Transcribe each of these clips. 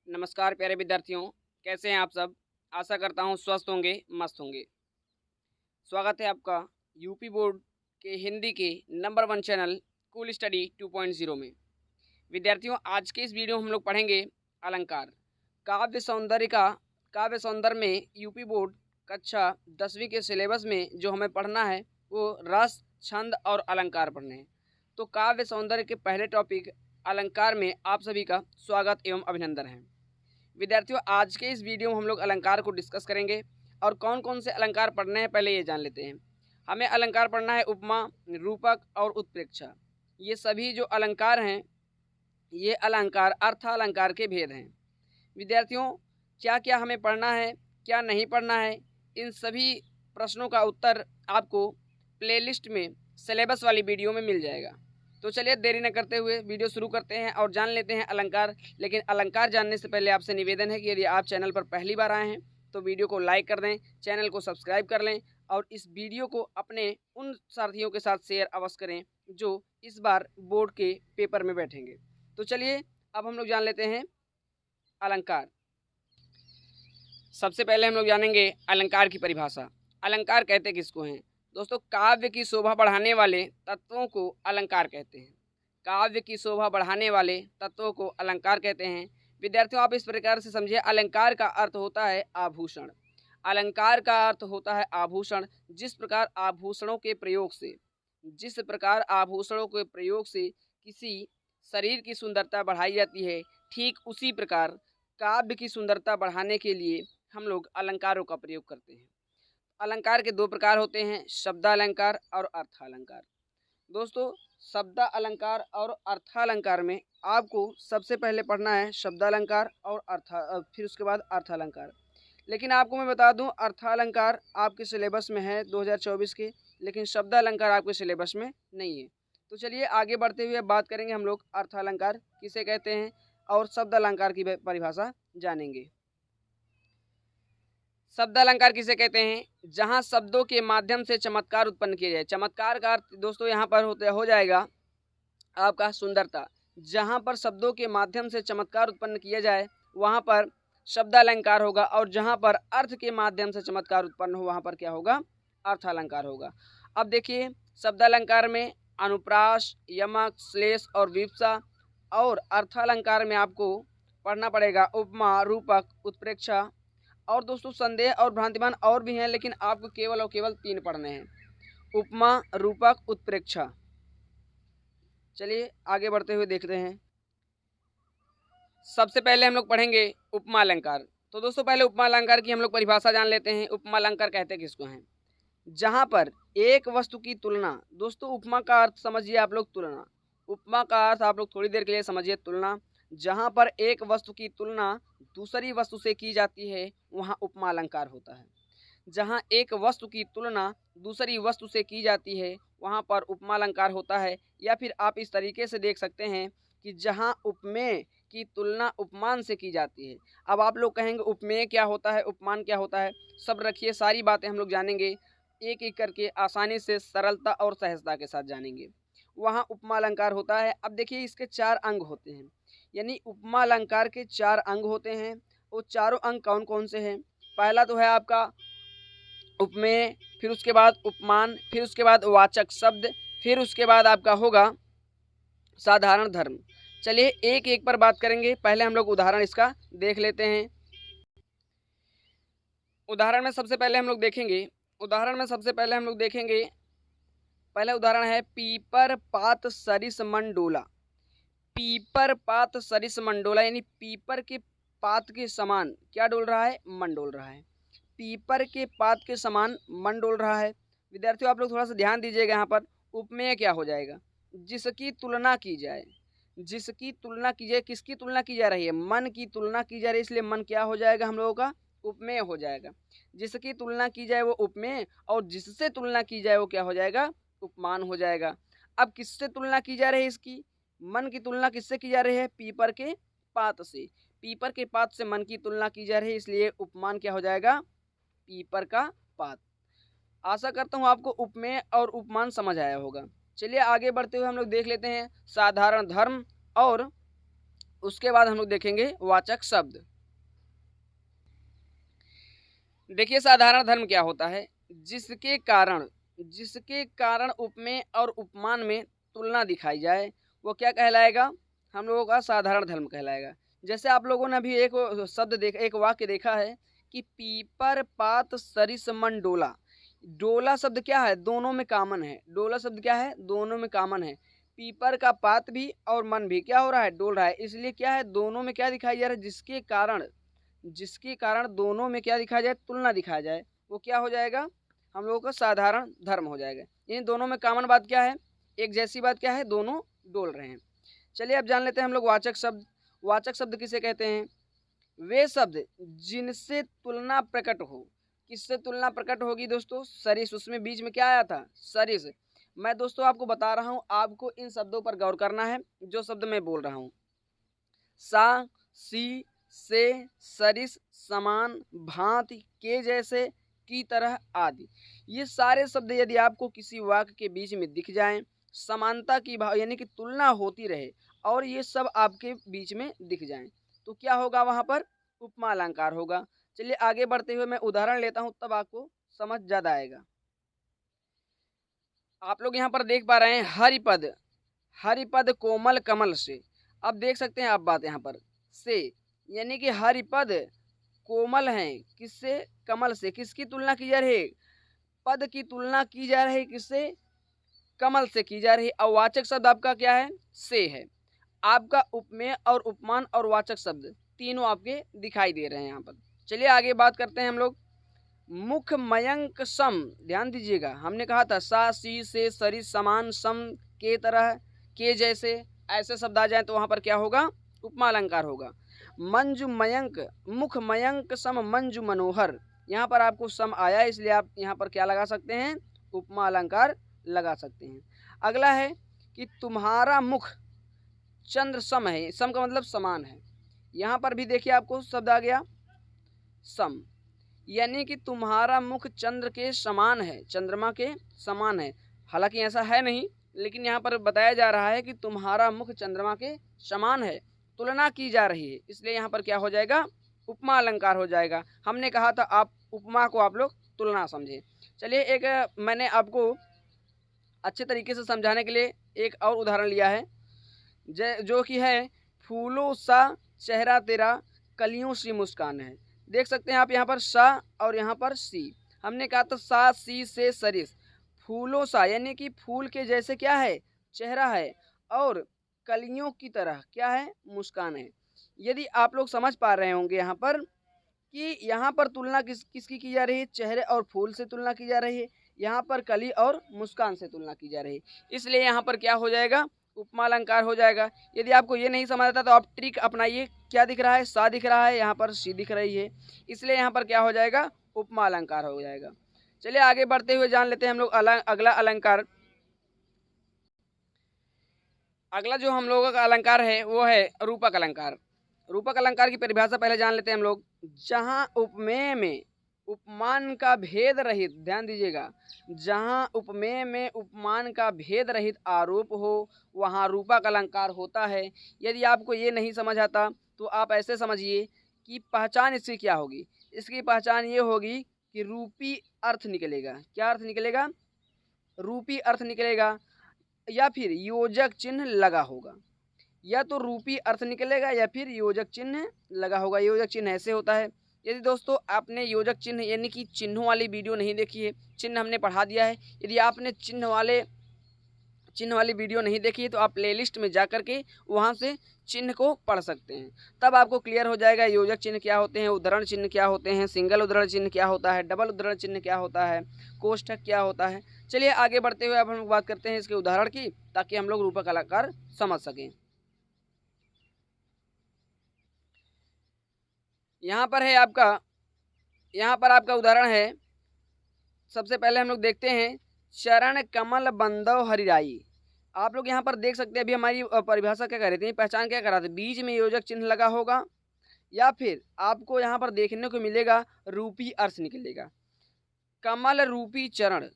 नमस्कार प्यारे विद्यार्थियों, कैसे हैं आप सब। आशा करता हूँ स्वस्थ होंगे, मस्त होंगे। स्वागत है आपका यूपी बोर्ड के हिंदी के नंबर 1 चैनल कूल स्टडी 2.0 में। विद्यार्थियों, आज के इस वीडियो में हम लोग पढ़ेंगे अलंकार। काव्य सौंदर्य में यूपी बोर्ड कक्षा 10वीं के सिलेबस में जो हमें पढ़ना है वो रस, छंद और अलंकार पढ़ने हैं। तो काव्य सौंदर्य के पहले टॉपिक अलंकार में आप सभी का स्वागत एवं अभिनंदन है। विद्यार्थियों, आज के इस वीडियो में हम लोग अलंकार को डिस्कस करेंगे और कौन कौन से अलंकार पढ़ने हैं पहले ये जान लेते हैं। हमें अलंकार पढ़ना है उपमा, रूपक और उत्प्रेक्षा। ये सभी जो अलंकार हैं ये अलंकार अर्थालंकार के भेद हैं। विद्यार्थियों, क्या क्या हमें पढ़ना है, क्या नहीं पढ़ना है, इन सभी प्रश्नों का उत्तर आपको प्लेलिस्ट में सिलेबस वाली वीडियो में मिल जाएगा। तो चलिए देरी न करते हुए वीडियो शुरू करते हैं और जान लेते हैं अलंकार। लेकिन अलंकार जानने से पहले आपसे निवेदन है कि यदि आप चैनल पर पहली बार आए हैं तो वीडियो को लाइक कर दें, चैनल को सब्सक्राइब कर लें और इस वीडियो को अपने उन साथियों के साथ शेयर अवश्य करें जो इस बार बोर्ड के पेपर में बैठेंगे। तो चलिए अब हम लोग जान लेते हैं अलंकार। सबसे पहले हम लोग जानेंगे अलंकार की परिभाषा। अलंकार कहते किसको हैं? दोस्तों, काव्य की शोभा बढ़ाने वाले तत्वों को अलंकार कहते हैं। काव्य की शोभा बढ़ाने वाले तत्वों को अलंकार कहते हैं। विद्यार्थियों, आप इस प्रकार से समझिए, अलंकार का अर्थ होता है आभूषण। अलंकार का अर्थ होता है आभूषण। जिस प्रकार आभूषणों के प्रयोग से किसी शरीर की सुंदरता बढ़ाई जाती है, ठीक उसी प्रकार काव्य की सुंदरता बढ़ाने के लिए हम लोग अलंकारों का प्रयोग करते हैं। अलंकार के 2 प्रकार होते हैं, शब्दालंकार और अर्थालंकार। दोस्तों, शब्दालंकार और अर्थालंकार में आपको सबसे पहले पढ़ना है शब्दालंकार और फिर उसके बाद अर्थालंकार। लेकिन आपको मैं बता दूं, अर्थालंकार आपके सिलेबस में है 2024 के, लेकिन शब्दालंकार आपके सिलेबस में नहीं है। तो चलिए आगे बढ़ते हुए बात करेंगे हम लोग अर्थालंकार किसे कहते हैं और शब्दालंकार की परिभाषा जानेंगे। शब्द अलंकार किसे कहते हैं? जहां शब्दों के माध्यम से चमत्कार उत्पन्न किया जाए। चमत्कार का अर्थ दोस्तों यहाँ पर हो जाएगा आपका सुंदरता। जहां पर शब्दों के माध्यम से चमत्कार उत्पन्न किया जाए वहां पर शब्द अलंकार होगा, और जहां पर अर्थ के माध्यम से चमत्कार उत्पन्न हो वहां पर क्या होगा? अर्थालंकार होगा। अब देखिए, शब्द अलंकार में अनुप्रास, यमक, श्लेष और विवक्षा, और अर्थालंकार में आपको पढ़ना पड़ेगा उपमा, रूपक, उत्प्रेक्षा और दोस्तों संदेह और भ्रांतिमान और भी हैं, लेकिन आपको केवल और केवल 3 पढ़ने हैं, उपमा, रूपक, उत्प्रेक्षा। चलिए आगे बढ़ते हुए देखते हैं। सबसे पहले हम लोग पढ़ेंगे उपमा अलंकार। तो दोस्तों पहले उपमा अलंकार की हम लोग परिभाषा जान लेते हैं। उपमा अलंकार कहते किसको हैं? जहां पर एक वस्तु की तुलना, दोस्तों उपमा का अर्थ समझिए आप लोग तुलना। उपमा का अर्थ आप लोग थोड़ी देर के लिए समझिए तुलना। जहां पर एक वस्तु की तुलना दूसरी वस्तु से की जाती है वहां उपमा अलंकार होता है। जहां एक वस्तु की तुलना दूसरी वस्तु से की जाती है वहां पर उपमा अलंकार होता है। या फिर आप इस तरीके से देख सकते हैं कि जहां उपमेय की तुलना उपमान से की जाती है। अब आप लोग कहेंगे उपमेय क्या होता है, उपमान क्या होता है? सब रखिए, सारी बातें हम लोग जानेंगे एक एक करके, आसानी से, सरलता और सहजता के साथ जानेंगे। वहाँ उपमा अलंकार होता है। अब देखिए, इसके 4 अंग होते हैं, यानी उपमा अलंकार के 4 अंग होते हैं। वो चारों अंग कौन कौन से हैं? पहला तो है आपका उपमेय, फिर उसके बाद उपमान, फिर उसके बाद वाचक शब्द, फिर उसके बाद आपका होगा साधारण धर्म। चलिए एक एक पर बात करेंगे। पहले हम लोग उदाहरण इसका देख लेते हैं। उदाहरण में सबसे पहले हम लोग देखेंगे पहला उदाहरण है पीपर पात सरिस मंडोला। पीपर पात सरिस मंडोला, यानी पीपर के पात के समान क्या डोल रहा है? मन डोल रहा है। पीपर के पात के समान मन डोल रहा है। विद्यार्थियों आप लोग थोड़ा सा ध्यान दीजिएगा, यहाँ पर उपमेय क्या हो जाएगा? जिसकी तुलना की जाए। जिसकी तुलना की जाए, किसकी तुलना की जा रही है? मन की तुलना की जा रही है, इसलिए मन क्या हो जाएगा हम लोगों का? उपमेय हो जाएगा। जिसकी तुलना की जाए वो उपमेय, और जिससे तुलना की जाए वो क्या हो जाएगा? उपमान हो जाएगा। अब किससे तुलना की जा रही है इसकी? मन की तुलना किससे की जा रही है? पीपर के पात से। पीपर के पात से मन की तुलना की जा रही है, इसलिए उपमान क्या हो जाएगा? पीपर का पात। आशा करता हूँ आपको उपमेय और उपमान समझ आया होगा। चलिए आगे बढ़ते हुए हम लोग देख लेते हैं साधारण धर्म और उसके बाद हम लोग देखेंगे वाचक शब्द। देखिए साधारण धर्म क्या होता है, जिसके कारण उपमेय और उपमान में तुलना दिखाई जाए, वो क्या कहलाएगा, हम लोगों का साधारण धर्म कहलाएगा। जैसे आप लोगों ने अभी एक वाक्य देखा है कि पीपर पात सरिस मन डोला। डोला शब्द क्या है, दोनों में कॉमन है। डोला शब्द क्या है, दोनों में कॉमन है। पीपर का पात भी और मन भी क्या हो रहा है, डोल रहा है। इसलिए क्या है, दोनों में क्या दिखाई जा रहा है, जिसके कारण दोनों में क्या दिखाया जाए, तुलना दिखाया जाए, वो क्या हो जाएगा, हम लोगों का साधारण धर्म हो जाएगा। इन दोनों में कॉमन बात क्या है, एक जैसी बात क्या है, दोनों डोल रहे हैं। चलिए अब जान लेते हैं हम लोग वाचक शब्द। वाचक शब्द किसे कहते हैं, वे शब्द जिनसे तुलना प्रकट हो। किससे तुलना प्रकट होगी दोस्तों, सरिस। उसमें बीच में क्या आया था, सरिस। मैं दोस्तों आपको बता रहा हूं, आपको इन शब्दों पर गौर करना है जो शब्द मैं बोल रहा हूं। सा, सी, से, सरिस, समान, भांति, के जैसे, की तरह आदि। ये सारे शब्द यदि आपको किसी वाक्य के बीच में दिख जाएं, समानता की भाव यानी कि तुलना होती रहे और ये सब आपके बीच में दिख जाएं, तो क्या होगा, वहां पर उपमा अलंकार होगा। चलिए आगे बढ़ते हुए मैं उदाहरण लेता हूं, तब आपको समझ ज्यादा आएगा। आप लोग यहाँ पर देख पा रहे हैं हरिपद। हरिपद कोमल कमल से। अब देख सकते हैं आप बात यहाँ पर से, यानी कि हरिपद कोमल हैं, किससे, कमल से। किसकी तुलना की जा रही है, पद की तुलना की जा रही है, किससे, कमल से की जा रही है। और वाचक शब्द आपका क्या है, से है। आपका उपमेय और उपमान और वाचक शब्द तीनों आपके दिखाई दे रहे हैं यहाँ पर। चलिए आगे बात करते हैं हम लोग। मुख मयंक सम, ध्यान दीजिएगा, हमने कहा था सा, सी, से, सरिस, समान, सम, के तरह, के जैसे, ऐसे शब्द आ जाए तो वहां पर क्या होगा, उपमा अलंकार होगा। मंजु मयंक, मुख मयंक सम मंजु मनोहर, यहाँ पर आपको सम आया इसलिए आप यहाँ पर क्या लगा सकते हैं, उपमा अलंकार लगा सकते हैं। अगला है कि तुम्हारा मुख चंद्र सम है। सम का मतलब समान है। यहाँ पर भी देखिए आपको शब्द आ गया सम, यानी कि तुम्हारा मुख चंद्र के समान है, चंद्रमा के समान है। हालांकि ऐसा है नहीं, लेकिन यहाँ पर बताया जा रहा है कि तुम्हारा मुख चंद्रमा के समान है, तुलना की जा रही है, इसलिए यहाँ पर क्या हो जाएगा, उपमा अलंकार हो जाएगा। हमने कहा था आप उपमा को आप लोग तुलना समझे। चलिए एक मैंने आपको अच्छे तरीके से समझाने के लिए एक और उदाहरण लिया है, जो कि है फूलों सा चेहरा तेरा कलियों सी मुस्कान है। देख सकते हैं आप यहाँ पर सा और यहाँ पर सी। हमने कहा था सा, सी, से, सरिस। फूलों सा यानी कि फूल के जैसे क्या है, चेहरा है, और कलियों की तरह क्या है, मुस्कान है। यदि आप लोग समझ पा रहे होंगे यहाँ पर कि यहाँ पर तुलना किसकी की जा रही है, चेहरे और फूल से तुलना की जा रही है, यहाँ पर कली और मुस्कान से तुलना की जा रही है, इसलिए यहाँ पर क्या हो जाएगा, उपमा अलंकार हो जाएगा। यदि आपको ये नहीं समझ आता तो आप ट्रिक अपनाइए। क्या दिख रहा है, सा दिख रहा है, यहाँ पर सी दिख रही है, इसलिए यहाँ पर क्या हो जाएगा, उपमा अलंकार हो जाएगा। चलिए आगे बढ़ते हुए जान लेते हैं हम लोग अगला अलंकार। अगला जो हम लोगों का अलंकार है वो है रूपक अलंकार। रूपक अलंकार की परिभाषा पहले जान लेते हैं हम लोग। जहां उपमेय में उपमान का भेद रहित, ध्यान दीजिएगा, जहां उपमेय में उपमान का भेद रहित आरोप हो वहां रूपक अलंकार होता है। यदि आपको ये नहीं समझ आता तो आप ऐसे समझिए कि पहचान इसकी क्या होगी, इसकी पहचान ये होगी कि रूपी अर्थ निकलेगा। क्या अर्थ निकलेगा, रूपी अर्थ निकलेगा, या फिर योजक चिन्ह लगा होगा। या तो रूपी अर्थ निकलेगा या फिर योजक चिन्ह लगा होगा। योजक चिन्ह ऐसे होता है, यदि दोस्तों आपने योजक चिन्ह यानी कि चिन्हों वाली वीडियो नहीं देखी है, चिन्ह हमने पढ़ा दिया है, यदि आपने चिन्ह वाली वीडियो नहीं देखी है तो आप प्लेलिस्ट में जा कर के वहाँ से चिन्ह को पढ़ सकते हैं, तब आपको क्लियर हो जाएगा योजक चिन्ह क्या होते हैं, उद्धरण चिन्ह क्या होते हैं, सिंगल उद्धरण चिन्ह क्या होता है, डबल उद्धरण चिन्ह क्या होता है, कोष्ठक क्या होता है। चलिए आगे बढ़ते हुए अब हम बात करते हैं इसके उदाहरण की, ताकि हम लोग रूपक अलंकार समझ सकें। यहाँ पर आपका उदाहरण है। सबसे पहले हम लोग देखते हैं चरण कमल बंदव हरिराई। आप लोग यहाँ पर देख सकते हैं, अभी हमारी परिभाषा क्या कर रही थी, पहचान क्या कर रहा था, बीच में योजक चिन्ह लगा होगा या फिर आपको यहाँ पर देखने को मिलेगा रूपी अर्थ निकलेगा। कमल रूपी चरण,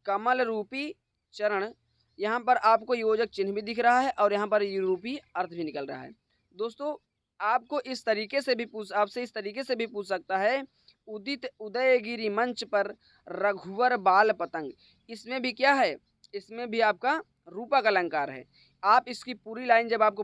कमल रूपी चरण, यहाँ पर आपको योजक चिन्ह भी दिख रहा है और यहाँ पर रूपी अर्थ भी निकल रहा है। दोस्तों आपको इस तरीके से भी आपसे इस तरीके से भी पूछ सकता है, उदित उदयगिरि मंच पर रघुवर बाल पतंग। इसमें भी क्या है, इसमें भी आपका रूपक अलंकार है। आप इसकी पूरी लाइन जब आप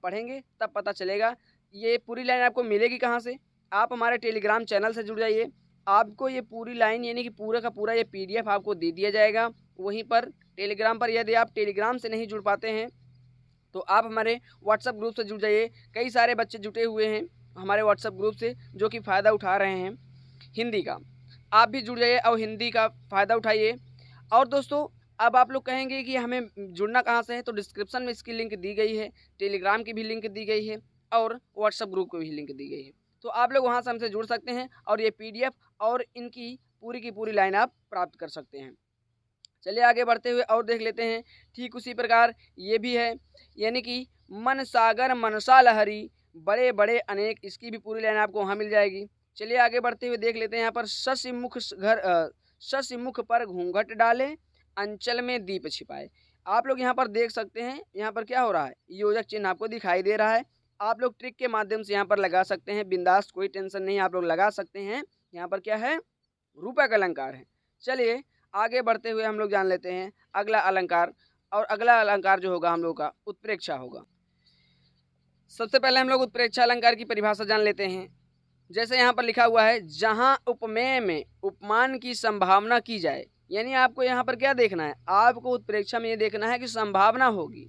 पढ़ेंगे तब पता चलेगा। ये पूरी लाइन आपको मिलेगी कहाँ से, आप हमारे टेलीग्राम चैनल से जुड़ जाइए। आपको ये पूरी लाइन यानी कि पूरा का पूरा ये PDF आपको दे दिया जाएगा वहीं पर टेलीग्राम पर। यदि आप टेलीग्राम से नहीं जुड़ पाते हैं तो आप हमारे व्हाट्सएप ग्रुप से जुड़ जाइए। कई सारे बच्चे जुटे हुए हैं हमारे व्हाट्सएप ग्रुप से जो कि फ़ायदा उठा रहे हैं हिंदी का। आप भी जुड़ जाइए और हिंदी का फ़ायदा उठाइए। और दोस्तों अब आप लोग कहेंगे कि हमें जुड़ना कहाँ से है, तो डिस्क्रिप्शन में इसकी लिंक दी गई है, टेलीग्राम की भी लिंक दी गई है और व्हाट्सएप ग्रुप की भी लिंक दी गई है। तो आप लोग वहाँ से हमसे जुड़ सकते हैं और ये PDF और इनकी पूरी की पूरी लाइन आप प्राप्त कर सकते हैं। चलिए आगे बढ़ते हुए और देख लेते हैं। ठीक उसी प्रकार ये भी है, यानी कि मन सागर मनसा लहरी बड़े बड़े अनेक, इसकी भी पूरी लाइन आपको वहाँ मिल जाएगी। चलिए आगे बढ़ते हुए देख लेते हैं। यहाँ पर शशि मुख पर घूंघट डाले अंचल में दीप छिपाए। आप लोग यहाँ पर देख सकते हैं, यहाँ पर क्या हो रहा है, योजक चिन्ह आपको दिखाई दे रहा है। आप लोग ट्रिक के माध्यम से यहाँ पर लगा सकते हैं, बिंदास, कोई टेंशन नहीं, आप लोग लगा सकते हैं। यहाँ पर क्या है, रूपक अलंकार है। चलिए आगे बढ़ते हुए हम लोग जान लेते हैं अगला अलंकार। और अगला अलंकार जो होगा हम लोग का उत्प्रेक्षा होगा। सबसे पहले हम लोग उत्प्रेक्षा अलंकार की परिभाषा जान लेते हैं। जैसे यहाँ पर लिखा हुआ है, जहाँ उपमेय में उपमान की संभावना की जाए। यानी आपको यहाँ पर क्या देखना है, आपको उत्प्रेक्षा में ये देखना है कि संभावना होगी,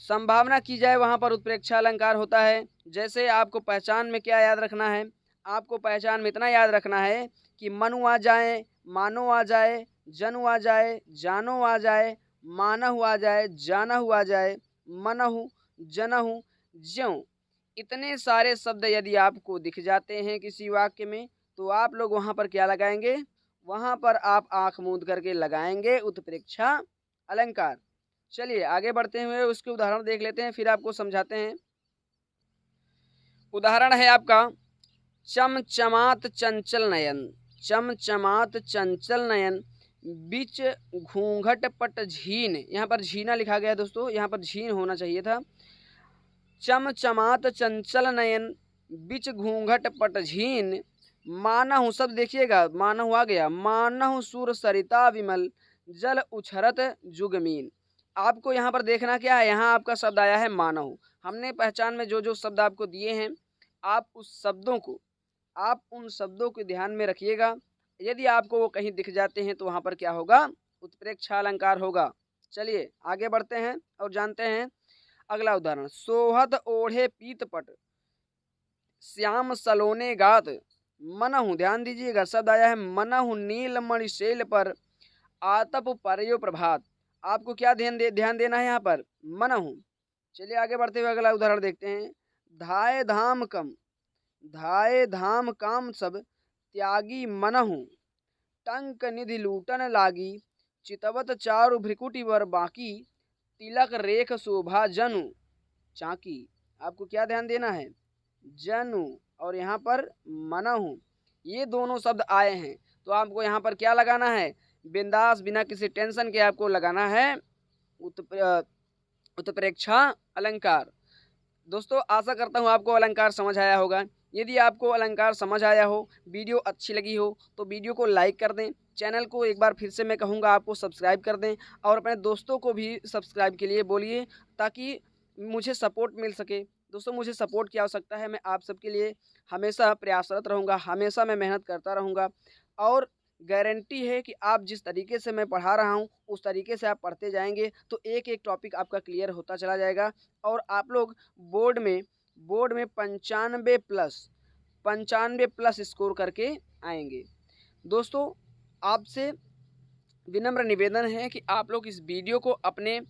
संभावना की जाए, वहाँ पर उत्प्रेक्षा अलंकार होता है। जैसे आपको पहचान में क्या याद रखना है, आपको पहचान में इतना याद रखना है कि मनु आ जाए, मानो आ जाए, जनु आ जाए, जानो आ जाए, मानहु आ जाए, जानहु आ जाए, मनहु, जनहु, ज्यों। इतने सारे शब्द यदि आपको दिख जाते हैं किसी वाक्य में तो आप लोग वहाँ पर क्या लगाएंगे, वहाँ पर आप आँख मूंद करके लगाएंगे उत्प्रेक्षा अलंकार। चलिए आगे बढ़ते हुए उसके उदाहरण देख लेते हैं, फिर आपको समझाते हैं। उदाहरण है आपका, चमचमात चंचल नयन, चमचमात चंचल नयन बीच घूंघट पट झीन। यहाँ पर झीना लिखा गया है दोस्तों, यहाँ पर झीन होना चाहिए था। चमचमात चंचल नयन बीच घूंघट पट झीन मानहु, सब देखिएगा, मानहु आ गया, मानहु सुर सरिता विमल जल उछरत जुगमीन। आपको यहाँ पर देखना क्या है, यहाँ आपका शब्द आया है मानहु। हमने पहचान में जो जो शब्द आपको दिए हैं, आप उन शब्दों को ध्यान में रखिएगा। यदि आपको वो कहीं दिख जाते हैं तो वहाँ पर क्या होगा, उत्प्रेक्षा अलंकार होगा। चलिए आगे बढ़ते हैं और जानते हैं अगला उदाहरण। सोहत ओढ़े पीतपट श्याम सलोने गात मनहु, ध्यान दीजिएगा, शब्द आया है मनहु नील मणिशैल पर आतप परयो प्रभात। आपको क्या ध्यान देना है यहाँ पर, मनहु। चलिए आगे बढ़ते हुए अगला उदाहरण देखते हैं। धाय धाम काम सब त्यागी मनहु टंक निधि लूटन लागी चितवत चारु भ्रिकुटी वर बाकी तिलक रेख शोभा जनु चाकी। आपको क्या ध्यान देना है, जनु और यहाँ पर मनहु, ये दोनों शब्द आए हैं तो आपको यहाँ पर क्या लगाना है, बिंदास, बिना किसी टेंशन के आपको लगाना है उत्प्रेक्षा अलंकार। दोस्तों आशा करता हूँ आपको अलंकार समझ आया होगा। यदि आपको अलंकार समझ आया हो, वीडियो अच्छी लगी हो तो वीडियो को लाइक कर दें, चैनल को एक बार फिर से मैं कहूँगा आपको सब्सक्राइब कर दें और अपने दोस्तों को भी सब्सक्राइब के लिए बोलिए ताकि मुझे सपोर्ट मिल सके। दोस्तों मुझे सपोर्ट की आवश्यकता है, मैं आप सबके लिए हमेशा प्रयासरत रहूँगा, हमेशा मैं मेहनत करता रहूँगा और गारंटी है कि आप जिस तरीके से मैं पढ़ा रहा हूँ उस तरीके से आप पढ़ते जाएंगे तो एक एक टॉपिक आपका क्लियर होता चला जाएगा और आप लोग बोर्ड में 95 प्लस स्कोर करके आएंगे। दोस्तों आपसे विनम्र निवेदन है कि आप लोग इस वीडियो को अपने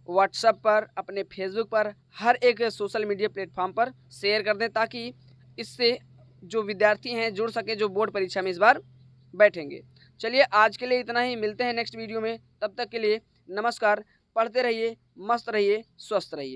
व्हाट्सएप पर, अपने फेसबुक पर, हर एक सोशल मीडिया प्लेटफॉर्म पर शेयर कर दें ताकि इससे जो विद्यार्थी हैं जुड़ सके जो बोर्ड परीक्षा में इस बार बैठेंगे। चलिए आज के लिए इतना ही, मिलते हैं नेक्स्ट वीडियो में, तब तक के लिए नमस्कार। पढ़ते रहिए, मस्त रहिए, स्वस्थ रहिए।